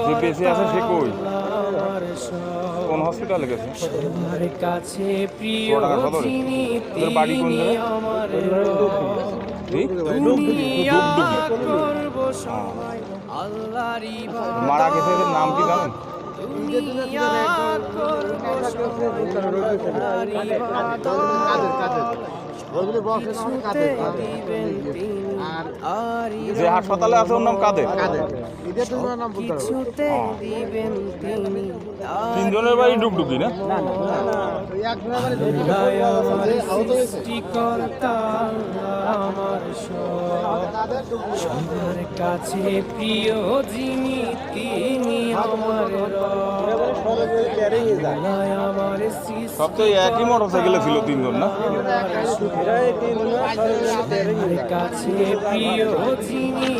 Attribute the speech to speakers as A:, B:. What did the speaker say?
A: যে বেঁচে আছে সে কই, কোন হসপিটালে গেছে?
B: সবার কাছে প্রিয়
A: চুয়াডাঙ্গা সদরে।
B: যিনি
A: তোর বাড়ি কোন
B: তিনি
A: জায়গায়?
B: আমার
A: দুগদুগি।
B: দুনিয়া করব সবাই আল্লাহরই
A: মারা গেছে এদের নাম কি জানেন?
B: দুনিয়া করব সবাই আল্লাহরই কিছুতে দিবেন তিনি আরই
A: যে হাসপাতালে আছে ওর নাম কাদের?
B: কিছুতে দিবেন তিনি
A: তিনজনের বাড়ি ডুগডুগি না?
B: সৃষ্টিকর্তা আমার সবার কাছে প্রিয় যিনি তিনি আমার আমার
A: সব তো একই মোটর সাইকেলে ছিল তিনজন না?
B: কাছে প্রিয় যিনি